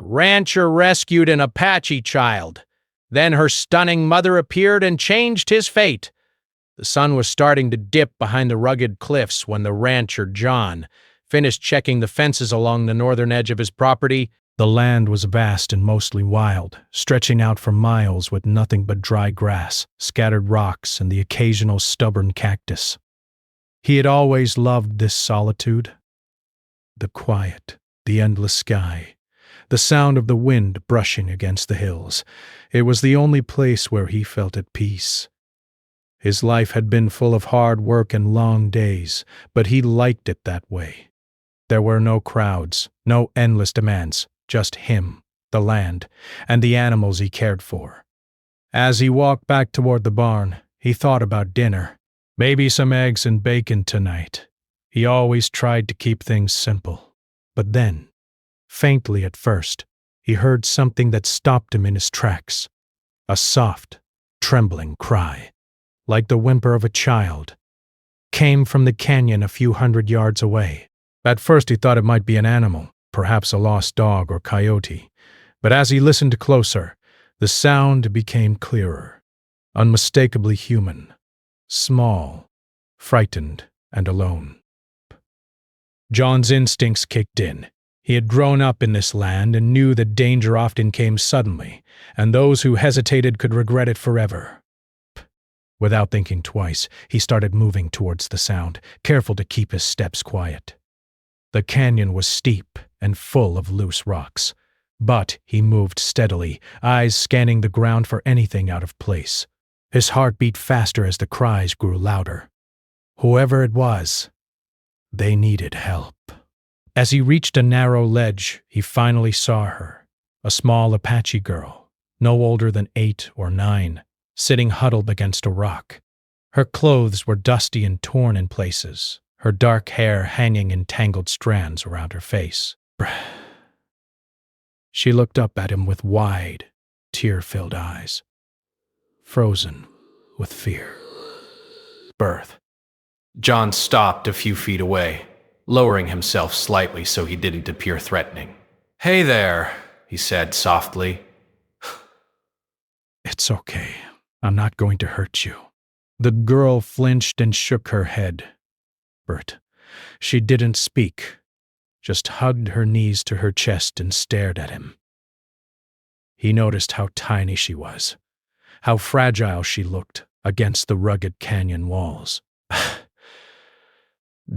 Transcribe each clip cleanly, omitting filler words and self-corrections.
Rancher rescued an Apache child. Then her stunning mother appeared and changed his fate. The sun was starting to dip behind the rugged cliffs when the rancher, John, finished checking the fences along the northern edge of his property. The land was vast and mostly wild, stretching out for miles with nothing but dry grass, scattered rocks, and the occasional stubborn cactus. He had always loved this solitude. The quiet, the endless sky, the sound of the wind brushing against the hills. It was the only place where he felt at peace. His life had been full of hard work and long days, but he liked it that way. There were no crowds, no endless demands, just him, the land, and the animals he cared for. As he walked back toward the barn, he thought about dinner. Maybe some eggs and bacon tonight. He always tried to keep things simple. But then, faintly at first, he heard something that stopped him in his tracks. A soft, trembling cry, like the whimper of a child, came from the canyon a few hundred yards away. At first he thought it might be an animal, perhaps a lost dog or coyote. But as he listened closer, the sound became clearer, unmistakably human, small, frightened, and alone. John's instincts kicked in. He had grown up in this land and knew that danger often came suddenly, and those who hesitated could regret it forever. Without thinking twice, he started moving towards the sound, careful to keep his steps quiet. The canyon was steep and full of loose rocks, but he moved steadily, eyes scanning the ground for anything out of place. His heart beat faster as the cries grew louder. Whoever it was, they needed help. As he reached a narrow ledge, he finally saw her, a small Apache girl, no older than 8 or 9, sitting huddled against a rock. Her clothes were dusty and torn in places, her dark hair hanging in tangled strands around her face. She looked up at him with wide, tear-filled eyes, frozen with fear. Birth. John stopped a few feet away, lowering himself slightly so he didn't appear threatening. "Hey there," he said softly. "It's okay. I'm not going to hurt you." The girl flinched and shook her head. Bert. She didn't speak, just hugged her knees to her chest and stared at him. He noticed how tiny she was, how fragile she looked against the rugged canyon walls.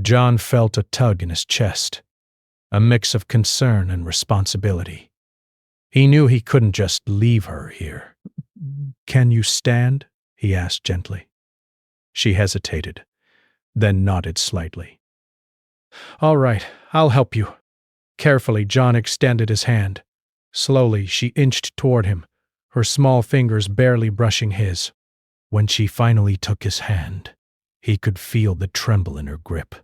John felt a tug in his chest, a mix of concern and responsibility. He knew he couldn't just leave her here. "Can you stand?" he asked gently. She hesitated, then nodded slightly. "All right, I'll help you." Carefully, John extended his hand. Slowly, she inched toward him, her small fingers barely brushing his. When she finally took his hand, he could feel the tremble in her grip.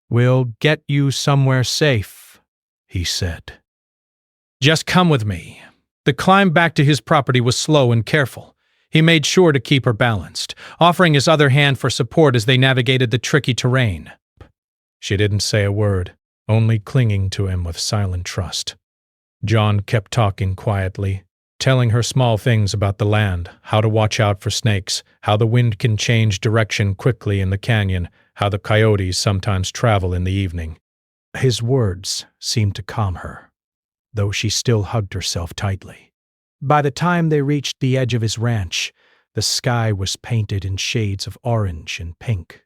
"We'll get you somewhere safe," he said. "Just come with me." The climb back to his property was slow and careful. He made sure to keep her balanced, offering his other hand for support as they navigated the tricky terrain. She didn't say a word, only clinging to him with silent trust. John kept talking quietly, telling her small things about the land, how to watch out for snakes, how the wind can change direction quickly in the canyon, how the coyotes sometimes travel in the evening. His words seemed to calm her, though she still hugged herself tightly. By the time they reached the edge of his ranch, the sky was painted in shades of orange and pink.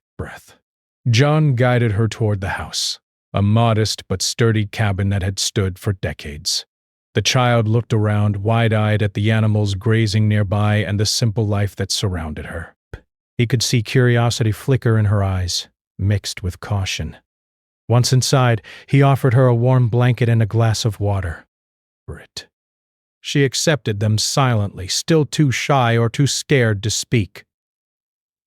John guided her toward the house, a modest but sturdy cabin that had stood for decades. The child looked around, wide-eyed at the animals grazing nearby and the simple life that surrounded her. He could see curiosity flicker in her eyes, mixed with caution. Once inside, he offered her a warm blanket and a glass of water. She accepted them silently, still too shy or too scared to speak.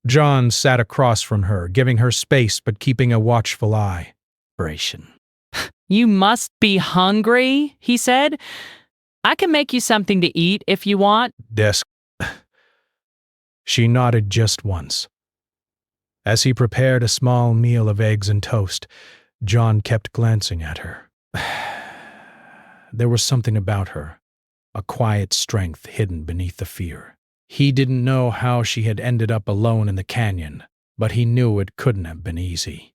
John sat across from her, giving her space but keeping a watchful eye. "You must be hungry," he said. "I can make you something to eat if you want." She nodded just once. As he prepared a small meal of eggs and toast, John kept glancing at her. there was something about her, a quiet strength hidden beneath the fear. He didn't know how she had ended up alone in the canyon, but he knew it couldn't have been easy.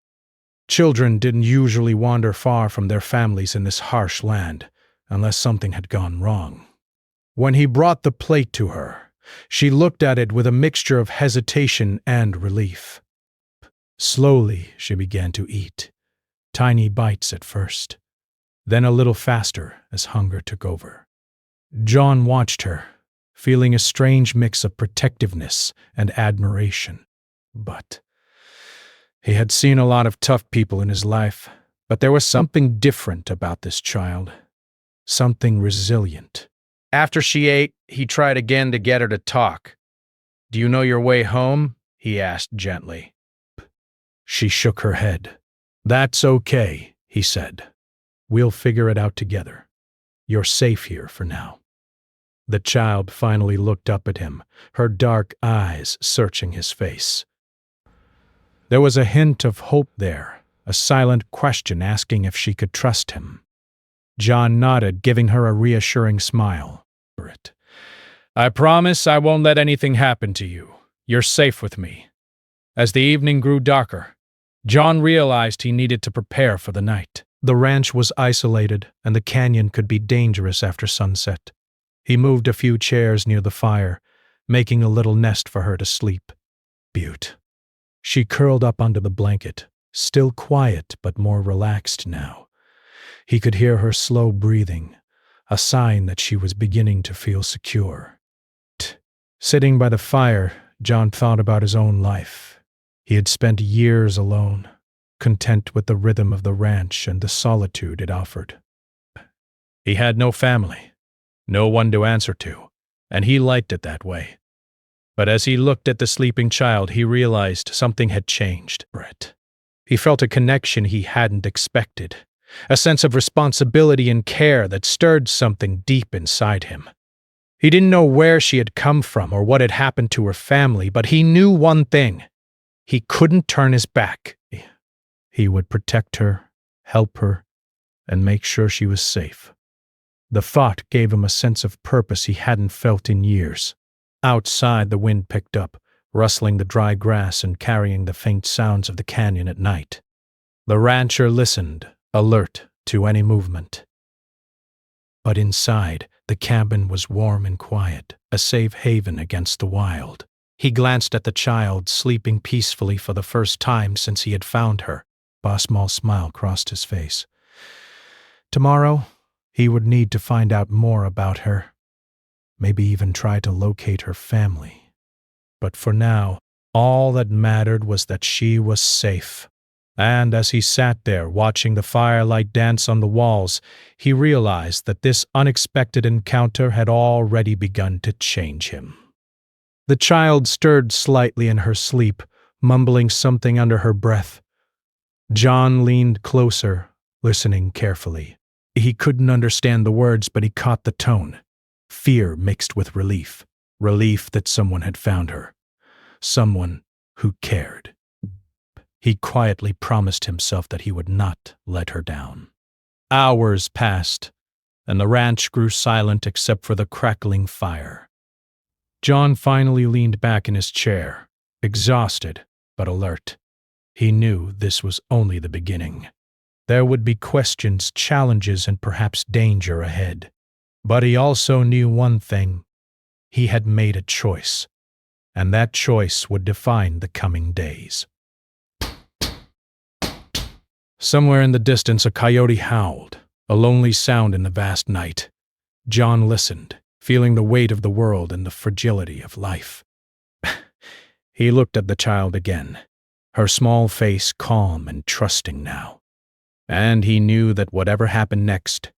Children didn't usually wander far from their families in this harsh land, unless something had gone wrong. When he brought the plate to her, she looked at it with a mixture of hesitation and relief. Slowly, she began to eat, tiny bites at first, then a little faster as hunger took over. John watched her, feeling a strange mix of protectiveness and admiration. But he had seen a lot of tough people in his life, but there was something different about this child, something resilient. After she ate, he tried again to get her to talk. "Do you know your way home?" he asked gently. She shook her head. "That's okay," he said. "We'll figure it out together. You're safe here for now." The child finally looked up at him, her dark eyes searching his face. There was a hint of hope there, a silent question asking if she could trust him. John nodded, giving her a reassuring smile. "I promise I won't let anything happen to you. You're safe with me." As the evening grew darker, John realized he needed to prepare for the night. The ranch was isolated, and the canyon could be dangerous after sunset. He moved a few chairs near the fire, making a little nest for her to sleep. Butte. She curled up under the blanket, still quiet but more relaxed now. He could hear her slow breathing, a sign that she was beginning to feel secure. Sitting by the fire, John thought about his own life. He had spent years alone, content with the rhythm of the ranch and the solitude it offered. He had no family, no one to answer to, and he liked it that way. But as he looked at the sleeping child, he realized something had changed. He felt a connection he hadn't expected, a sense of responsibility and care that stirred something deep inside him. He didn't know where she had come from or what had happened to her family, but he knew one thing. He couldn't turn his back. He would protect her, help her, and make sure she was safe. The thought gave him a sense of purpose he hadn't felt in years. Outside, the wind picked up, rustling the dry grass and carrying the faint sounds of the canyon at night. The rancher listened, alert to any movement. But inside, the cabin was warm and quiet, a safe haven against the wild. He glanced at the child, sleeping peacefully for the first time since he had found her. A small smile crossed his face. Tomorrow, he would need to find out more about her, maybe even try to locate her family. But for now, all that mattered was that she was safe. And as he sat there watching the firelight dance on the walls, he realized that this unexpected encounter had already begun to change him. The child stirred slightly in her sleep, mumbling something under her breath. John leaned closer, listening carefully. He couldn't understand the words, but he caught the tone. Fear mixed with relief. Relief that someone had found her. Someone who cared. He quietly promised himself that he would not let her down. Hours passed, and the ranch grew silent except for the crackling fire. John finally leaned back in his chair, exhausted but alert. He knew this was only the beginning. There would be questions, challenges, and perhaps danger ahead. But he also knew one thing. He had made a choice, and that choice would define the coming days. Somewhere in the distance, a coyote howled, a lonely sound in the vast night. John listened, feeling the weight of the world and the fragility of life. He looked at the child again, her small face calm and trusting now. And he knew that whatever happened next,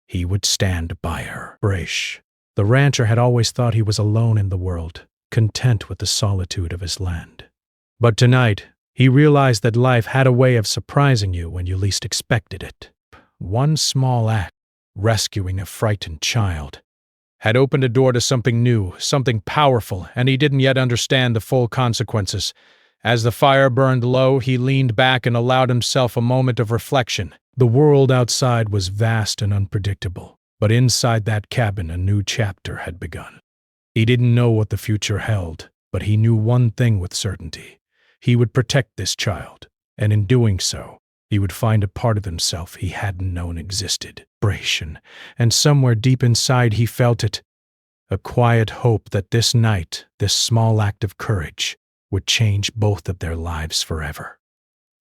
he would stand by her. Brash. The rancher had always thought he was alone in the world, content with the solitude of his land. But tonight, he realized that life had a way of surprising you when you least expected it. One small act, rescuing a frightened child, had opened a door to something new, something powerful, and he didn't yet understand the full consequences. As the fire burned low, he leaned back and allowed himself a moment of reflection. The world outside was vast and unpredictable. But inside that cabin, a new chapter had begun. He didn't know what the future held, but he knew one thing with certainty. He would protect this child, and in doing so, he would find a part of himself he hadn't known existed. Celebration, and somewhere deep inside he felt it, a quiet hope that this night, this small act of courage, would change both of their lives forever.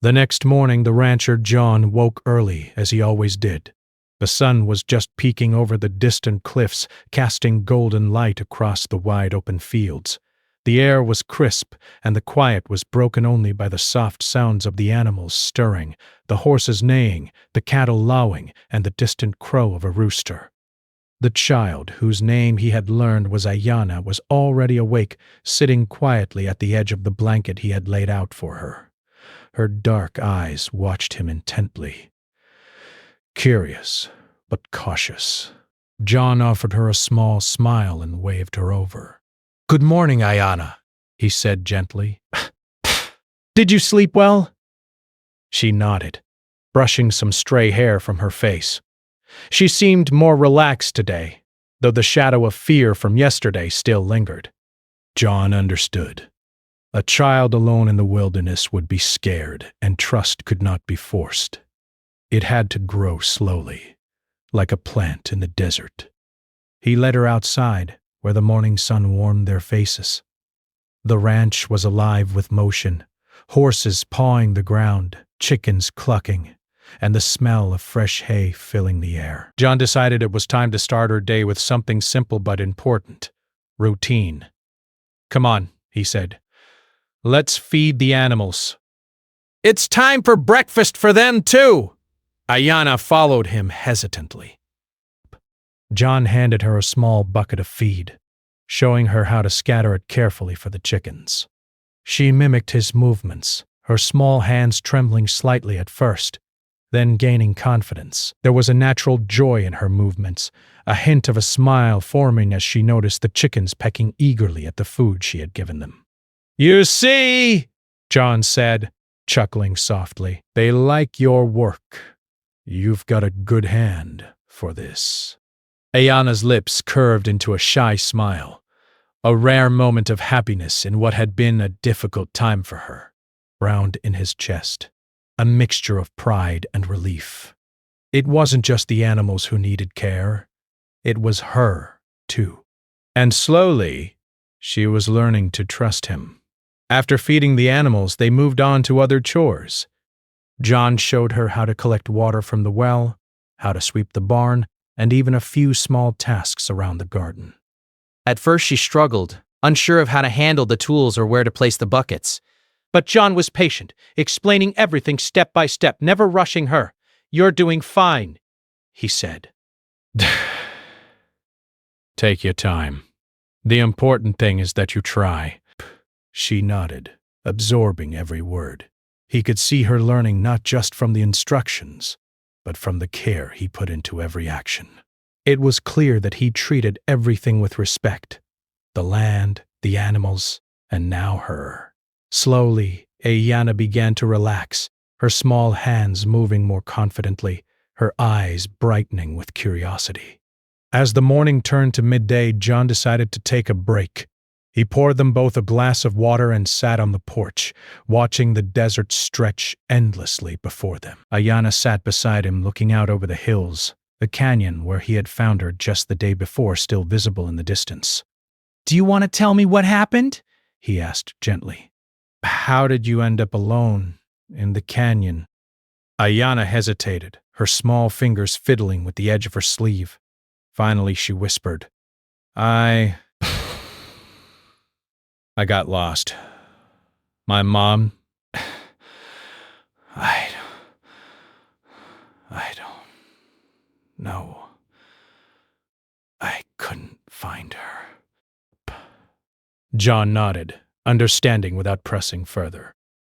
The next morning, the rancher John woke early, as he always did. The sun was just peeking over the distant cliffs, casting golden light across the wide open fields. The air was crisp, and the quiet was broken only by the soft sounds of the animals stirring, the horses neighing, the cattle lowing, and the distant crow of a rooster. The child, whose name he had learned was Ayanna, was already awake, sitting quietly at the edge of the blanket he had laid out for her. Her dark eyes watched him intently. Curious, but cautious, John offered her a small smile and waved her over. "Good morning, Ayanna," he said gently. "Did you sleep well?" She nodded, brushing some stray hair from her face. She seemed more relaxed today, though the shadow of fear from yesterday still lingered. John understood. A child alone in the wilderness would be scared, and trust could not be forced. It had to grow slowly, like a plant in the desert. He led her outside, where the morning sun warmed their faces. The ranch was alive with motion, horses pawing the ground, chickens clucking, and the smell of fresh hay filling the air. John decided it was time to start her day with something simple but important: routine. "Come on," he said. "Let's feed the animals." "It's time for breakfast for them, too!" Ayanna followed him hesitantly. John handed her a small bucket of feed, showing her how to scatter it carefully for the chickens. She mimicked his movements, her small hands trembling slightly at first, then gaining confidence. There was a natural joy in her movements, a hint of a smile forming as she noticed the chickens pecking eagerly at the food she had given them. "You see," John said, chuckling softly, "they like your work. You've got a good hand for this." Ayanna's lips curved into a shy smile, a rare moment of happiness in what had been a difficult time for her, round in his chest, a mixture of pride and relief. It wasn't just the animals who needed care, it was her, too. And slowly, she was learning to trust him. After feeding the animals, they moved on to other chores. John showed her how to collect water from the well, how to sweep the barn, and even a few small tasks around the garden. At first she struggled, unsure of how to handle the tools or where to place the buckets. But John was patient, explaining everything step by step, never rushing her. "You're doing fine," he said. "Take your time. The important thing is that you try." She nodded, absorbing every word. He could see her learning not just from the instructions, but from the care he put into every action. It was clear that he treated everything with respect: the land, the animals, and now her. Slowly, Ayanna began to relax, her small hands moving more confidently, her eyes brightening with curiosity. As the morning turned to midday, John decided to take a break. He poured them both a glass of water and sat on the porch, watching the desert stretch endlessly before them. Ayanna sat beside him, looking out over the hills, the canyon where he had found her just the day before still visible in the distance. "Do you want to tell me what happened?" he asked gently. "How did you end up alone in the canyon?" Ayanna hesitated, her small fingers fiddling with the edge of her sleeve. Finally, she whispered, I got lost. My mom, I don't know. I couldn't find her." John nodded, understanding without pressing further.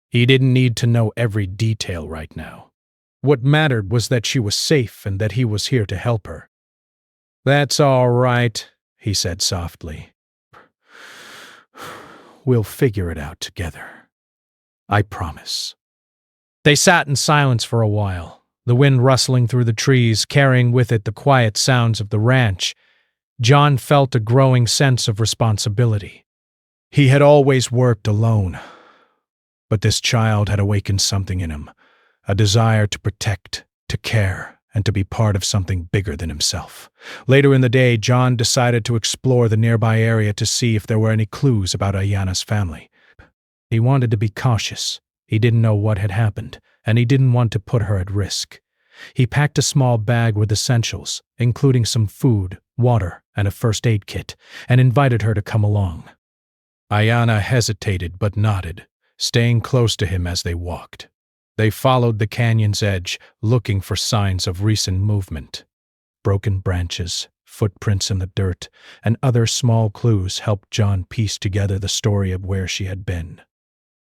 He didn't need to know every detail right now. What mattered was that she was safe and that he was here to help her. "That's all right," he said softly. "We'll figure it out together. I promise." They sat in silence for a while, the wind rustling through the trees, carrying with it the quiet sounds of the ranch. John felt a growing sense of responsibility. He had always worked alone, but this child had awakened something in him, a desire to protect, to care, and to be part of something bigger than himself. Later in the day, John decided to explore the nearby area to see if there were any clues about Ayana's family. He wanted to be cautious. He didn't know what had happened, and he didn't want to put her at risk. He packed a small bag with essentials, including some food, water, and a first aid kit, and invited her to come along. Ayana hesitated but nodded, staying close to him as they walked. They followed the canyon's edge, looking for signs of recent movement. Broken branches, footprints in the dirt, and other small clues helped John piece together the story of where she had been.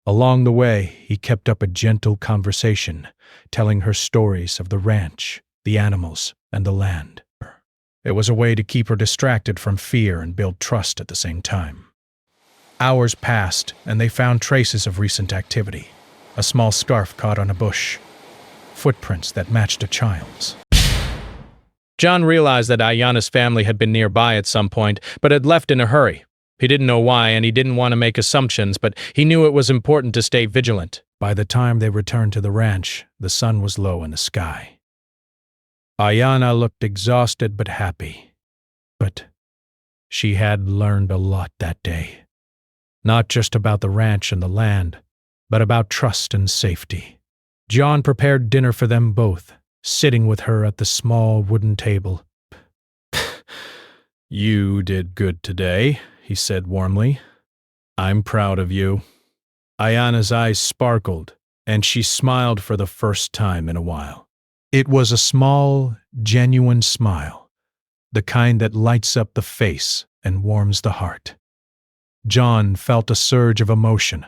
Along the way, he kept up a gentle conversation, telling her stories of the ranch, the animals, and the land. It was a way to keep her distracted from fear and build trust at the same time. Hours passed, and they found traces of recent activity. A small scarf caught on a bush. Footprints that matched a child's. John realized that Ayana's family had been nearby at some point, but had left in a hurry. He didn't know why, and he didn't want to make assumptions, but he knew it was important to stay vigilant. By the time they returned to the ranch, the sun was low in the sky. Ayana looked exhausted but happy. But she had learned a lot that day. Not just about the ranch and the land, but about trust and safety. John prepared dinner for them both, sitting with her at the small wooden table. "You did good today," he said warmly. "I'm proud of you." Ayana's eyes sparkled, and she smiled for the first time in a while. It was a small, genuine smile, the kind that lights up the face and warms the heart. John felt a surge of emotion.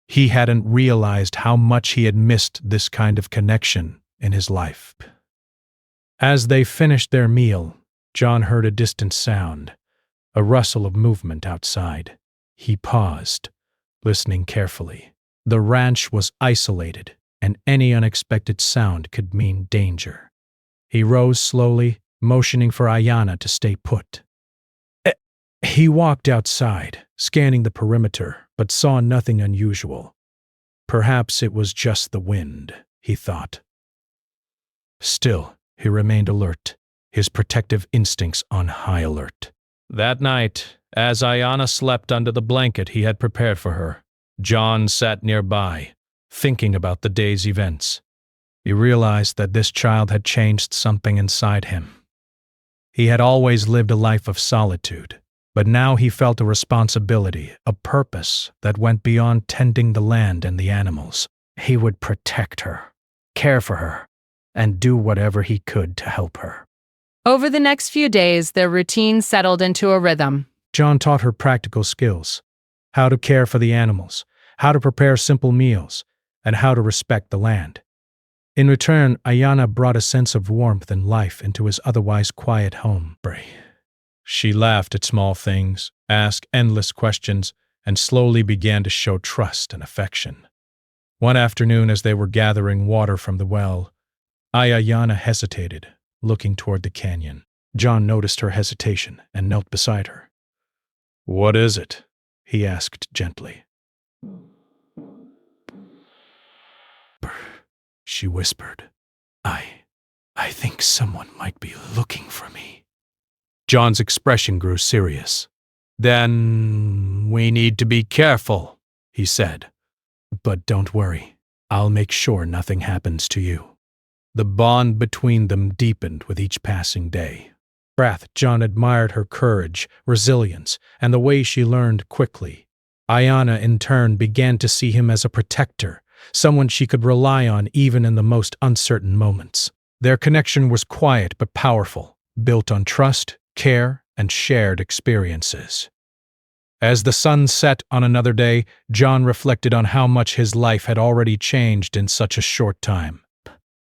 He hadn't realized how much he had missed this kind of connection in his life. As they finished their meal, John heard a distant sound, a rustle of movement outside. He paused, listening carefully. The ranch was isolated, and any unexpected sound could mean danger. He rose slowly, motioning for Ayana to stay put. He walked outside, scanning the perimeter, but saw nothing unusual. Perhaps it was just the wind, he thought. Still, he remained alert, his protective instincts on high alert. That night, as Ayana slept under the blanket he had prepared for her, John sat nearby, thinking about the day's events. He realized that this child had changed something inside him. He had always lived a life of solitude, but now he felt a responsibility, a purpose that went beyond tending the land and the animals. He would protect her, care for her, and do whatever he could to help her. Over the next few days, their routine settled into a rhythm. John taught her practical skills, how to care for the animals, how to prepare simple meals, and how to respect the land. In return, Ayana brought a sense of warmth and life into his otherwise quiet home. She laughed at small things, asked endless questions, and slowly began to show trust and affection. One afternoon, as they were gathering water from the well, Ayana hesitated, looking toward the canyon. John noticed her hesitation and knelt beside her. "What is it?" he asked gently. She whispered. I think someone might be looking for me." John's expression grew serious. "Then we need to be careful," he said. "But don't worry. I'll make sure nothing happens to you." The bond between them deepened with each passing day. John admired her courage, resilience, and the way she learned quickly. Ayana, in turn, began to see him as a protector, someone she could rely on even in the most uncertain moments. Their connection was quiet but powerful, built on trust, care, and shared experiences. As the sun set on another day, John reflected on how much his life had already changed in such a short time.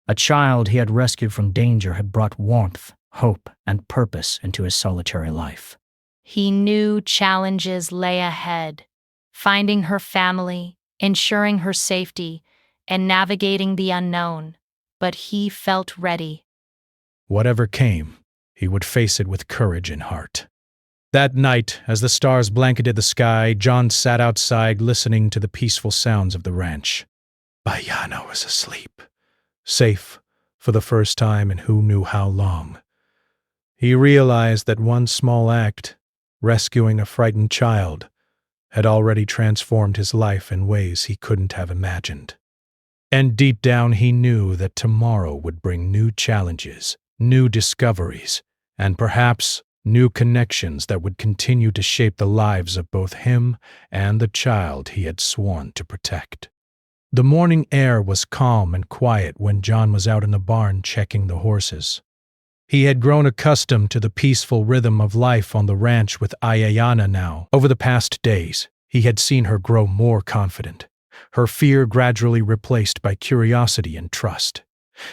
A child he had rescued from danger had brought warmth, hope, and purpose into his solitary life. He knew challenges lay ahead, finding her family, ensuring her safety, and navigating the unknown. but he felt ready. Whatever came, he would face it with courage and heart. That night, as the stars blanketed the sky, John sat outside listening to the peaceful sounds of the ranch. Ayanna was asleep, safe for the first time in who knew how long. He realized that one small act, rescuing a frightened child, had already transformed his life in ways he couldn't have imagined. And deep down he knew that tomorrow would bring new challenges, new discoveries, and perhaps new connections that would continue to shape the lives of both him and the child he had sworn to protect. The morning air was calm and quiet when John was out in the barn checking the horses. He had grown accustomed to the peaceful rhythm of life on the ranch with Ayanna now. Over the past days, he had seen her grow more confident, her fear gradually replaced by curiosity and trust.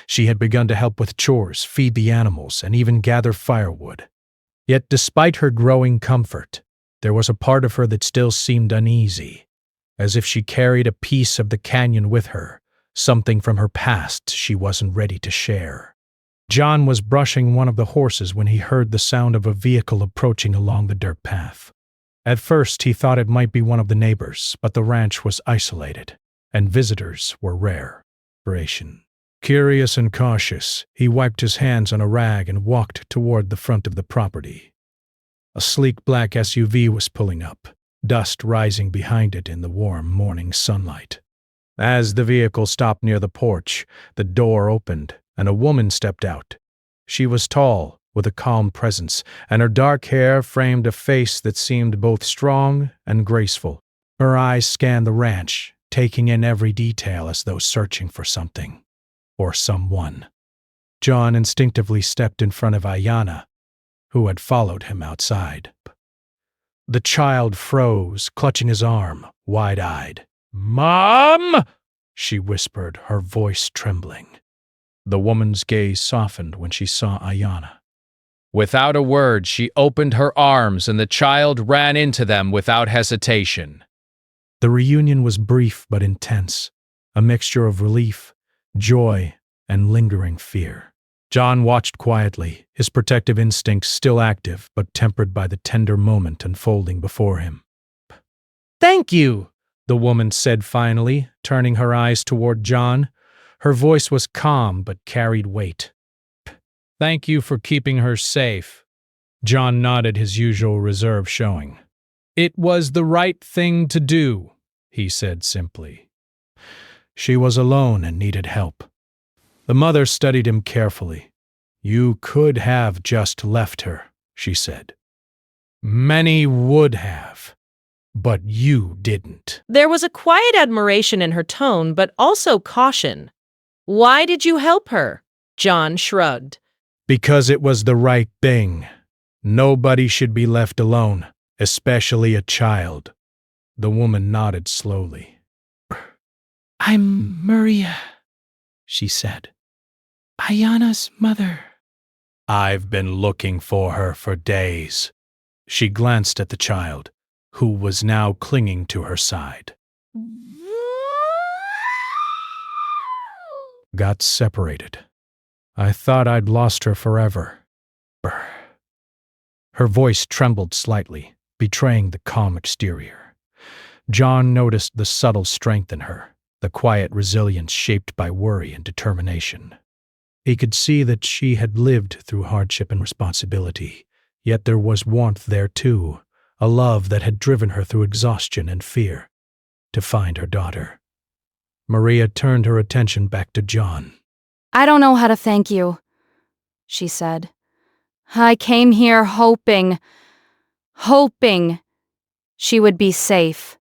She had begun to help with chores, feed the animals, and even gather firewood. Yet despite her growing comfort, there was a part of her that still seemed uneasy, as if she carried a piece of the canyon with her, something from her past she wasn't ready to share. John was brushing one of the horses when he heard the sound of a vehicle approaching along the dirt path. At first he thought it might be one of the neighbors, but the ranch was isolated, and visitors were rare. Curious and cautious, he wiped his hands on a rag and walked toward the front of the property. A sleek black SUV was pulling up, dust rising behind it in the warm morning sunlight. As the vehicle stopped near the porch, the door opened and a woman stepped out. She was tall, with a calm presence, and her dark hair framed a face that seemed both strong and graceful. Her eyes scanned the ranch, taking in every detail as though searching for something. Or someone. John instinctively stepped in front of Ayanna, who had followed him outside. The child froze, clutching his arm, wide-eyed. "Mom!" she whispered, her voice trembling. The woman's gaze softened when she saw Ayanna. Without a word, she opened her arms and the child ran into them without hesitation. The reunion was brief but intense, a mixture of relief, joy, and lingering fear. John watched quietly, his protective instincts still active but tempered by the tender moment unfolding before him. "Thank you," the woman said finally, turning her eyes toward John. Her voice was calm but carried weight. "Thank you for keeping her safe." John nodded, his usual reserve showing. "It was the right thing to do," he said simply. She was alone and needed help. The mother studied him carefully. "You could have just left her," she said. "Many would have, but you didn't." There was a quiet admiration in her tone, but also caution. "Why did you help her?" John shrugged. "Because it was the right thing. Nobody should be left alone, especially a child." The woman nodded slowly. "I'm Maria," she said. "Ayanna's mother." "I've been looking for her for days." She glanced at the child, who was now clinging to her side. "Got separated. I thought I'd lost her forever." Her voice trembled slightly, betraying the calm exterior. John noticed the subtle strength in her, the quiet resilience shaped by worry and determination. He could see that she had lived through hardship and responsibility, yet there was warmth there too, a love that had driven her through exhaustion and fear to find her daughter. Maria turned her attention back to John. "I don't know how to thank you," she said. "I came here hoping she would be safe."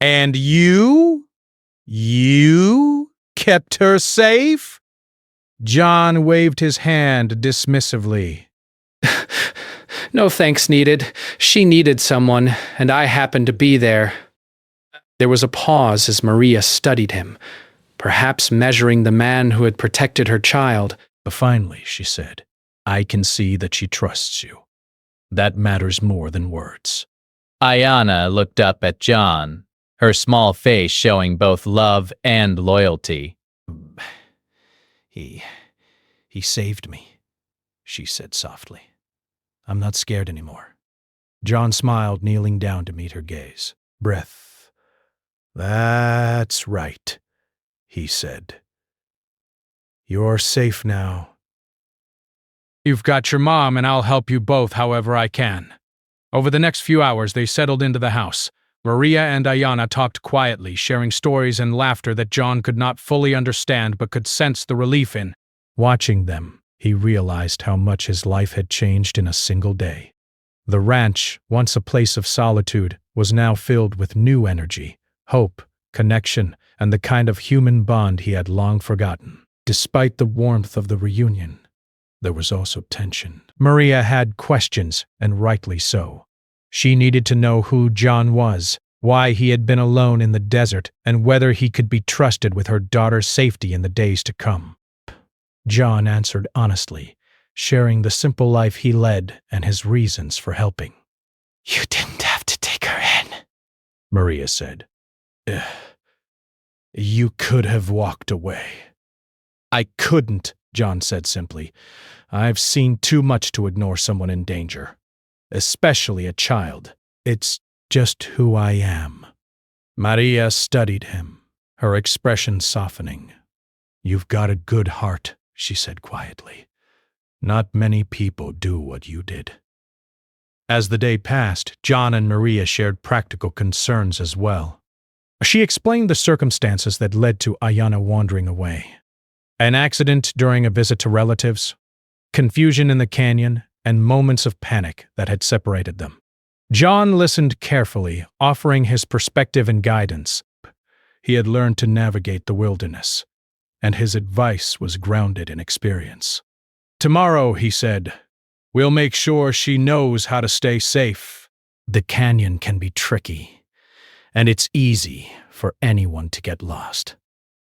"And you? You kept her safe?" John waved his hand dismissively. "No thanks needed. She needed someone, and I happened to be there." There was a pause as Maria studied him, perhaps measuring the man who had protected her child. But finally, she said, "I can see that she trusts you. That matters more than words." Ayanna looked up at John, her small face showing both love and loyalty. He saved me, she said softly. I'm not scared anymore. John smiled, kneeling down to meet her gaze. Breath. That's right, he said. You're safe now. You've got your mom, and I'll help you both however I can. Over the next few hours, they settled into the house. Maria and Ayana talked quietly, sharing stories and laughter that John could not fully understand but could sense the relief in. Watching them, he realized how much his life had changed in a single day. The ranch, once a place of solitude, was now filled with new energy, hope, connection, and the kind of human bond he had long forgotten. Despite the warmth of the reunion, there was also tension. Maria had questions, and rightly so. She needed to know who John was, why he had been alone in the desert, and whether he could be trusted with her daughter's safety in the days to come. John answered honestly, sharing the simple life he led and his reasons for helping. You didn't have to take her in, Maria said. You could have walked away. I couldn't, John said simply. I've seen too much to ignore someone in danger, especially a child. It's just who I am. Maria studied him, her expression softening. You've got a good heart, she said quietly. Not many people do what you did. As the day passed, John and Maria shared practical concerns as well. She explained the circumstances that led to Ayana wandering away. An accident during a visit to relatives, confusion in the canyon, and moments of panic that had separated them. John listened carefully, offering his perspective and guidance. He had learned to navigate the wilderness, and his advice was grounded in experience. Tomorrow, he said, we'll make sure she knows how to stay safe. The canyon can be tricky, and it's easy for anyone to get lost.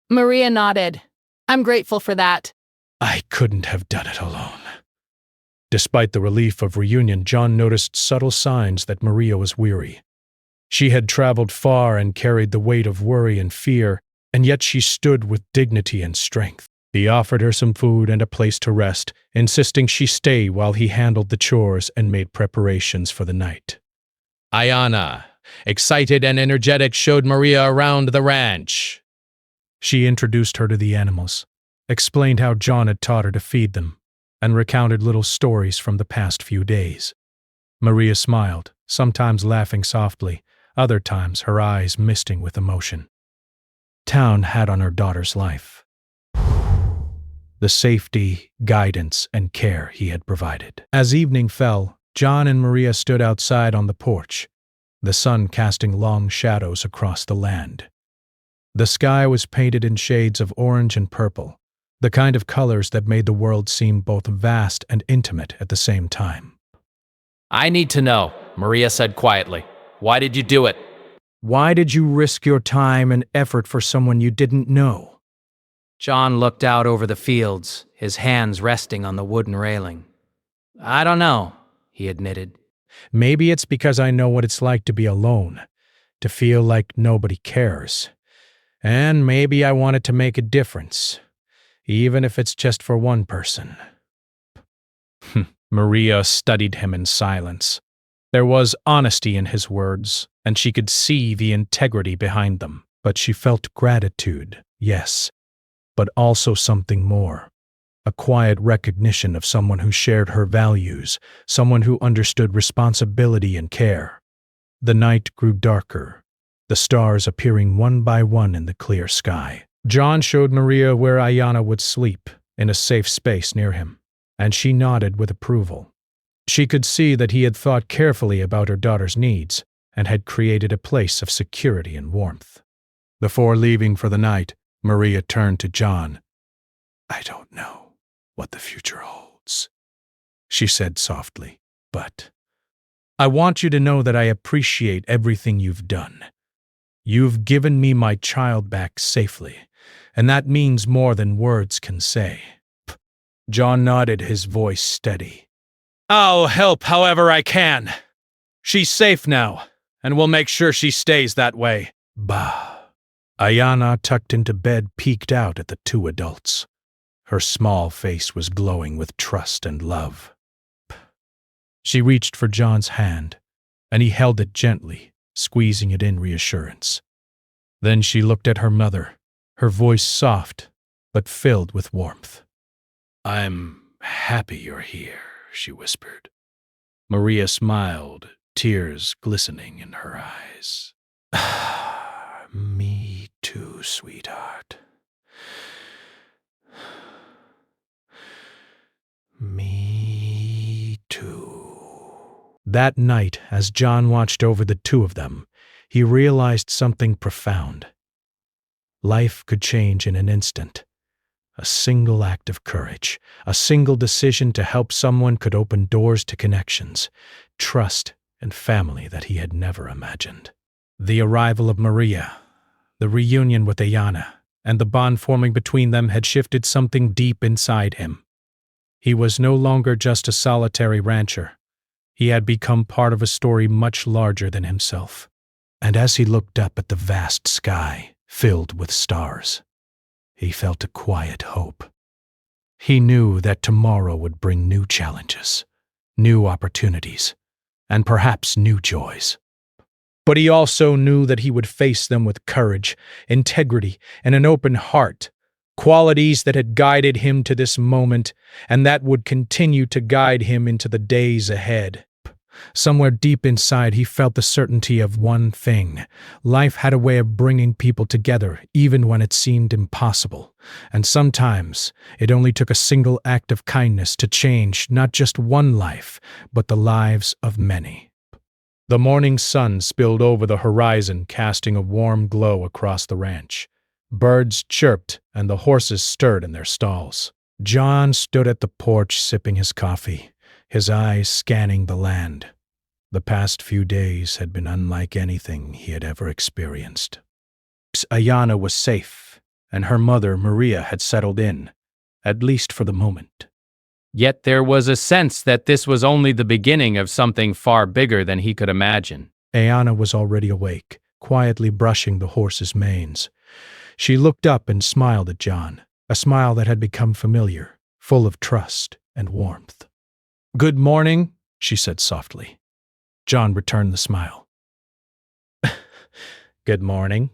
Maria nodded. I'm grateful for that. I couldn't have done it alone. Despite the relief of reunion, John noticed subtle signs that Maria was weary. She had traveled far and carried the weight of worry and fear, and yet she stood with dignity and strength. He offered her some food and a place to rest, insisting she stay while he handled the chores and made preparations for the night. Ayana, excited and energetic, showed Maria around the ranch. She introduced her to the animals, explained how John had taught her to feed them, and recounted little stories from the past few days. Maria smiled, sometimes laughing softly, other times her eyes misting with emotion. Town had on her daughter's life the safety, guidance, and care he had provided. As evening fell, John and Maria stood outside on the porch, the sun casting long shadows across the land. The sky was painted in shades of orange and purple, the kind of colors that made the world seem both vast and intimate at the same time. I need to know, Maria said quietly. Why did you do it? Why did you risk your time and effort for someone you didn't know? John looked out over the fields, his hands resting on the wooden railing. I don't know, he admitted. Maybe it's because I know what it's like to be alone, to feel like nobody cares. And maybe I wanted to make a difference, even if it's just for one person. Maria studied him in silence. There was honesty in his words, and she could see the integrity behind them. But she felt gratitude, yes, but also something more. A quiet recognition of someone who shared her values, someone who understood responsibility and care. The night grew darker, the stars appearing one by one in the clear sky. John showed Maria where Ayana would sleep, in a safe space near him, and she nodded with approval. She could see that he had thought carefully about her daughter's needs and had created a place of security and warmth. Before leaving for the night, Maria turned to John. I don't know what the future holds, she said softly, but I want you to know that I appreciate everything you've done. You've given me my child back safely, and that means more than words can say. John nodded, his voice steady. I'll help however I can. She's safe now, and we'll make sure she stays that way. Bah. Ayana, tucked into bed, peeked out at the two adults. Her small face was glowing with trust and love. She reached for John's hand, and he held it gently, squeezing it in reassurance. Then she looked at her mother, her voice soft, but filled with warmth. "I'm happy you're here," she whispered. Maria smiled, tears glistening in her eyes. "Me too, sweetheart. Me too." That night, as John watched over the two of them, he realized something profound. Life could change in an instant. A single act of courage, a single decision to help someone could open doors to connections, trust, and family that he had never imagined. The arrival of Maria, the reunion with Ayana, and the bond forming between them had shifted something deep inside him. He was no longer just a solitary rancher. He had become part of a story much larger than himself. And as he looked up at the vast sky, filled with stars, he felt a quiet hope. He knew that tomorrow would bring new challenges, new opportunities, and perhaps new joys. But he also knew that he would face them with courage, integrity, and an open heart, qualities that had guided him to this moment and that would continue to guide him into the days ahead. Somewhere deep inside, he felt the certainty of one thing. Life had a way of bringing people together, even when it seemed impossible. And sometimes, it only took a single act of kindness to change not just one life, but the lives of many. The morning sun spilled over the horizon, casting a warm glow across the ranch. Birds chirped, and the horses stirred in their stalls. John stood at the porch sipping his coffee, his eyes scanning the land. The past few days had been unlike anything he had ever experienced. Ayana was safe, and her mother, Maria, had settled in, at least for the moment. Yet there was a sense that this was only the beginning of something far bigger than he could imagine. Ayana was already awake, quietly brushing the horses' manes. She looked up and smiled at John, a smile that had become familiar, full of trust and warmth. "Good morning," she said softly. John returned the smile. "Good morning.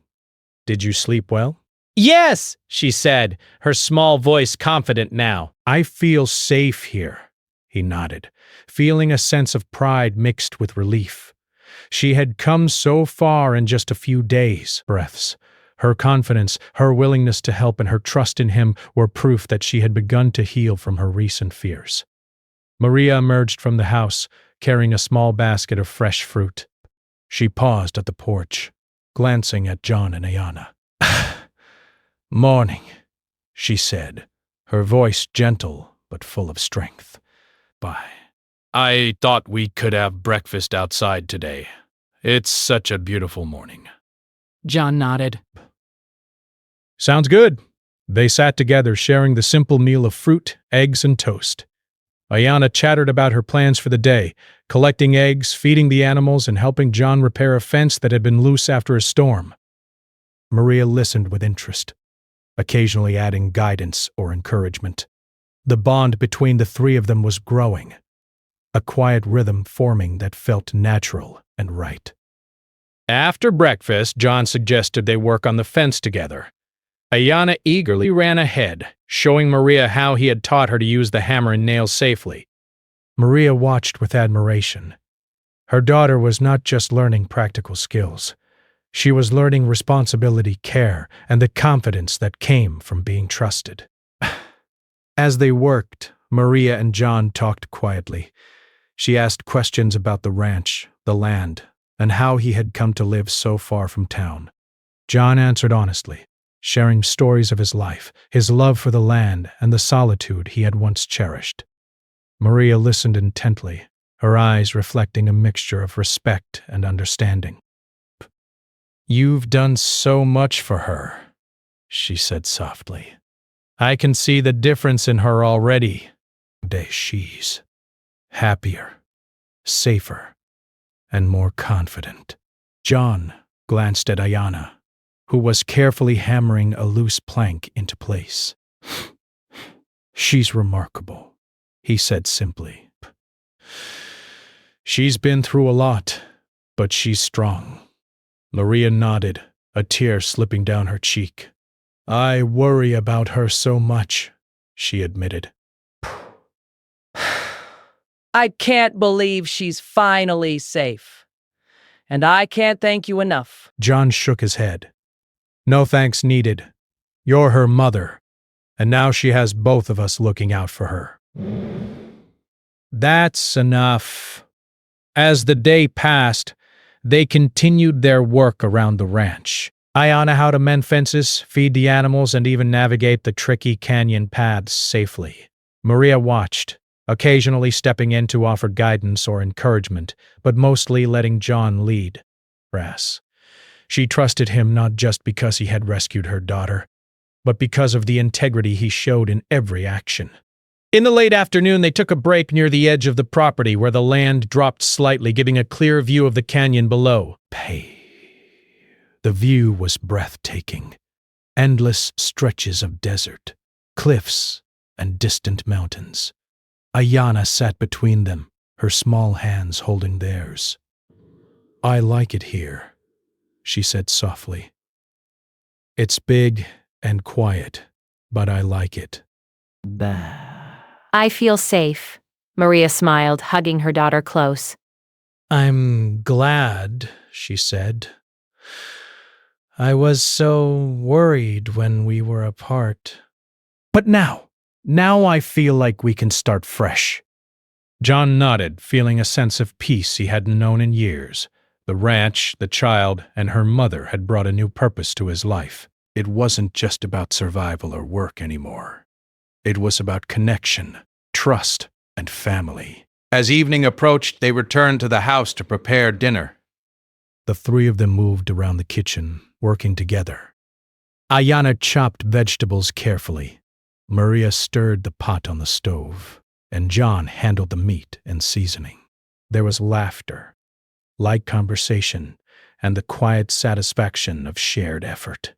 Did you sleep well?" "Yes," she said, her small voice confident now. "I feel safe here," he nodded, feeling a sense of pride mixed with relief. She had come so far in just a few days, breaths. Her confidence, her willingness to help, and her trust in him were proof that she had begun to heal from her recent fears. Maria emerged from the house, carrying a small basket of fresh fruit. She paused at the porch, glancing at John and Ayana. "Morning," she said, her voice gentle but full of strength. "Bye. I thought we could have breakfast outside today. It's such a beautiful morning." John nodded. "Sounds good." They sat together, sharing the simple meal of fruit, eggs, and toast. Ayana chattered about her plans for the day, collecting eggs, feeding the animals, and helping John repair a fence that had been loose after a storm. Maria listened with interest, occasionally adding guidance or encouragement. The bond between the three of them was growing, a quiet rhythm forming that felt natural and right. After breakfast, John suggested they work on the fence together. Ayana eagerly ran ahead, showing Maria how he had taught her to use the hammer and nails safely. Maria watched with admiration. Her daughter was not just learning practical skills. She was learning responsibility, care, and the confidence that came from being trusted. As they worked, Maria and John talked quietly. She asked questions about the ranch, the land, and how he had come to live so far from town. John answered honestly, sharing stories of his life, his love for the land, and the solitude he had once cherished. Maria listened intently, her eyes reflecting a mixture of respect and understanding. "You've done so much for her," she said softly. "I can see the difference in her already. Today she's happier, safer, and more confident." John glanced at Ayana, who was carefully hammering a loose plank into place. She's remarkable, he said simply. She's been through a lot, but she's strong. Maria nodded, a tear slipping down her cheek. I worry about her so much, she admitted. I can't believe she's finally safe. And I can't thank you enough. John shook his head. No thanks needed. You're her mother, and now she has both of us looking out for her. That's enough. As the day passed, they continued their work around the ranch. Ayanna how to mend fences, feed the animals, and even navigate the tricky canyon paths safely. Maria watched, occasionally stepping in to offer guidance or encouragement, but mostly letting John lead. She trusted him not just because he had rescued her daughter, but because of the integrity he showed in every action. In the late afternoon, they took a break near the edge of the property where the land dropped slightly, giving a clear view of the canyon below. The view was breathtaking. Endless stretches of desert, cliffs, and distant mountains. Ayanna sat between them, her small hands holding theirs. I like it here, she said softly. It's big and quiet, but I like it. I feel safe, Maria smiled, hugging her daughter close. I'm glad, she said. I was so worried when we were apart. But now I feel like we can start fresh. John nodded, feeling a sense of peace he hadn't known in years. The ranch, the child, and her mother had brought a new purpose to his life. It wasn't just about survival or work anymore. It was about connection, trust, and family. As evening approached, they returned to the house to prepare dinner. The three of them moved around the kitchen, working together. Ayanna chopped vegetables carefully. Maria stirred the pot on the stove, and John handled the meat and seasoning. There was laughter, light conversation, and the quiet satisfaction of shared effort.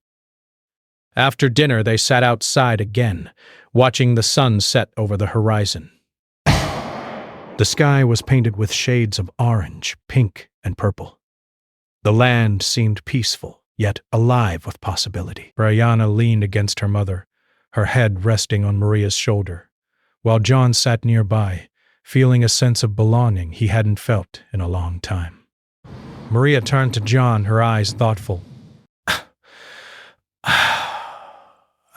After dinner, they sat outside again, watching the sun set over the horizon. The sky was painted with shades of orange, pink, and purple. The land seemed peaceful, yet alive with possibility. Ayanna leaned against her mother, her head resting on Maria's shoulder, while John sat nearby, feeling a sense of belonging he hadn't felt in a long time. Maria turned to John, her eyes thoughtful.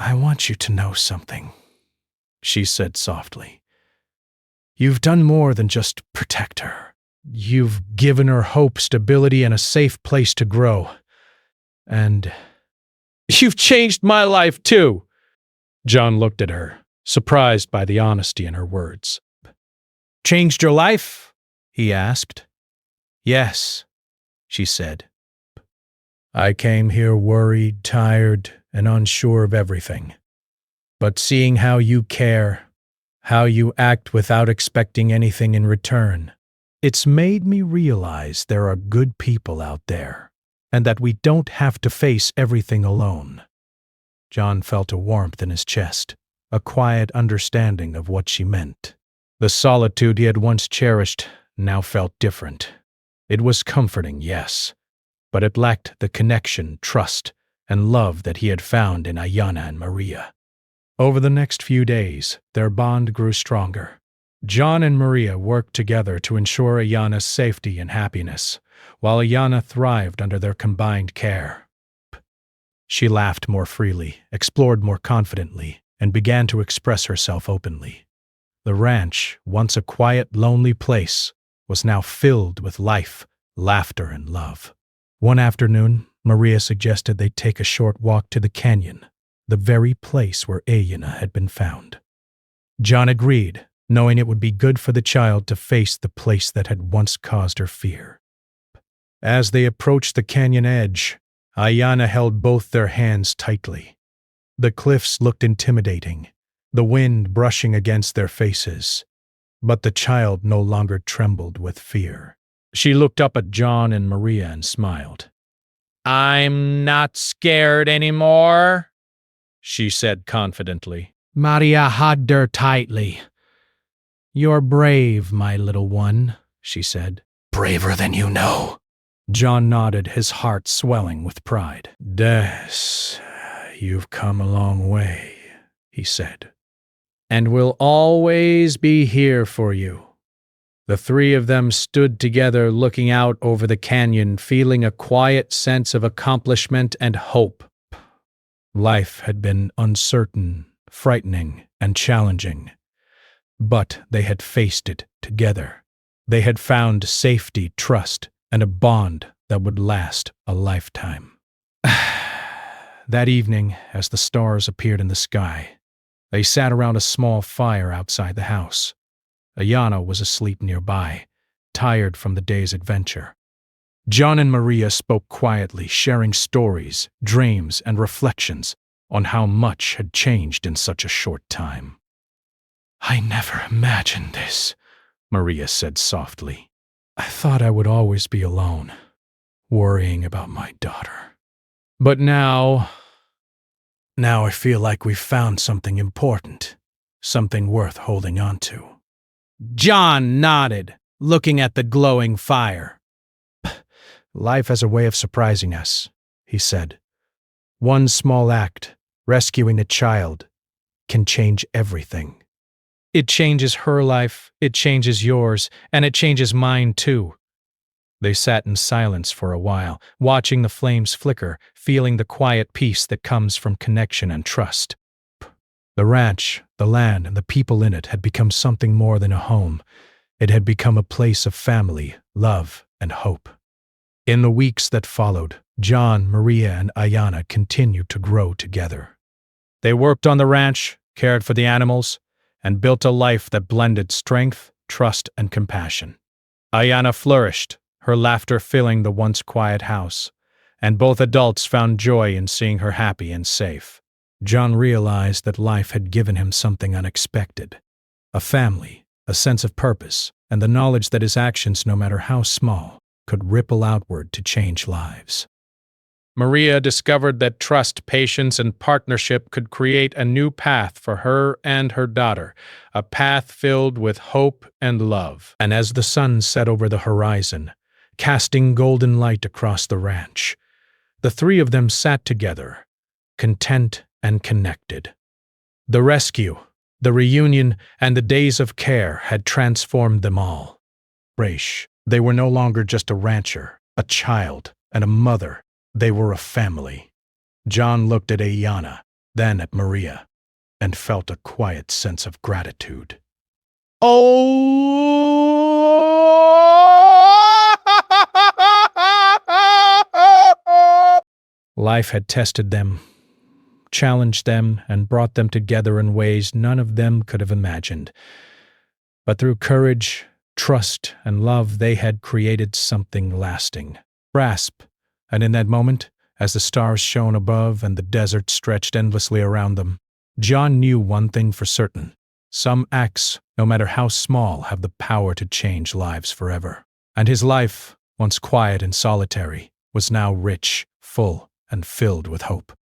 I want you to know something, she said softly. You've done more than just protect her. You've given her hope, stability, and a safe place to grow. And you've changed my life too. John looked at her, surprised by the honesty in her words. Changed your life? He asked. Yes, she said. I came here worried, tired, and unsure of everything. But seeing how you care, how you act without expecting anything in return, it's made me realize there are good people out there, and that we don't have to face everything alone. John felt a warmth in his chest, a quiet understanding of what she meant. The solitude he had once cherished now felt different. It was comforting, yes, but it lacked the connection, trust, and love that he had found in Ayanna and Maria. Over the next few days, their bond grew stronger. John and Maria worked together to ensure Ayanna's safety and happiness, while Ayanna thrived under their combined care. She laughed more freely, explored more confidently, and began to express herself openly. The ranch, once a quiet, lonely place, was now filled with life, laughter, and love. One afternoon, Maria suggested they take a short walk to the canyon, the very place where Ayanna had been found. John agreed, knowing it would be good for the child to face the place that had once caused her fear. As they approached the canyon edge, Ayanna held both their hands tightly. The cliffs looked intimidating, the wind brushing against their faces, but the child no longer trembled with fear. She looked up at John and Maria and smiled. I'm not scared anymore, she said confidently. Maria hugged her tightly. "You're brave, my little one," she said. Braver than you know. John nodded, his heart swelling with pride. "Des, you've come a long way," he said, "and we'll always be here for you." The three of them stood together, looking out over the canyon, feeling a quiet sense of accomplishment and hope. Life had been uncertain, frightening, and challenging, but they had faced it together. They had found safety, trust, and a bond that would last a lifetime. That evening, as the stars appeared in the sky, they sat around a small fire outside the house. Ayanna was asleep nearby, tired from the day's adventure. John and Maria spoke quietly, sharing stories, dreams, and reflections on how much had changed in such a short time. "I never imagined this," Maria said softly. "I thought I would always be alone, worrying about my daughter. But now I feel like we've found something important, something worth holding on to." John nodded, looking at the glowing fire. "Life has a way of surprising us," he said. "One small act, rescuing a child, can change everything. It changes her life, it changes yours, and it changes mine too." They sat in silence for a while, watching the flames flicker, feeling the quiet peace that comes from connection and trust. The ranch, the land, and the people in it had become something more than a home. It had become a place of family, love, and hope. In the weeks that followed, John, Maria, and Ayanna continued to grow together. They worked on the ranch, cared for the animals, and built a life that blended strength, trust, and compassion. Ayanna flourished, her laughter filling the once quiet house, and both adults found joy in seeing her happy and safe. John realized that life had given him something unexpected: a family, a sense of purpose, and the knowledge that his actions, no matter how small, could ripple outward to change lives. Maria discovered that trust, patience, and partnership could create a new path for her and her daughter, a path filled with hope and love. And as the sun set over the horizon, casting golden light across the ranch, the three of them sat together, content and connected. The rescue, the reunion, and the days of care had transformed them all. They were no longer just a rancher, a child, and a mother. They were a family. John looked at Ayanna, then at Maria, and felt a quiet sense of gratitude. Life had tested them, challenged them, and brought them together in ways none of them could have imagined. But through courage, trust, and love, they had created something lasting. And in that moment, as the stars shone above and the desert stretched endlessly around them, John knew one thing for certain: some acts, no matter how small, have the power to change lives forever. And his life, once quiet and solitary, was now rich, full, and filled with hope.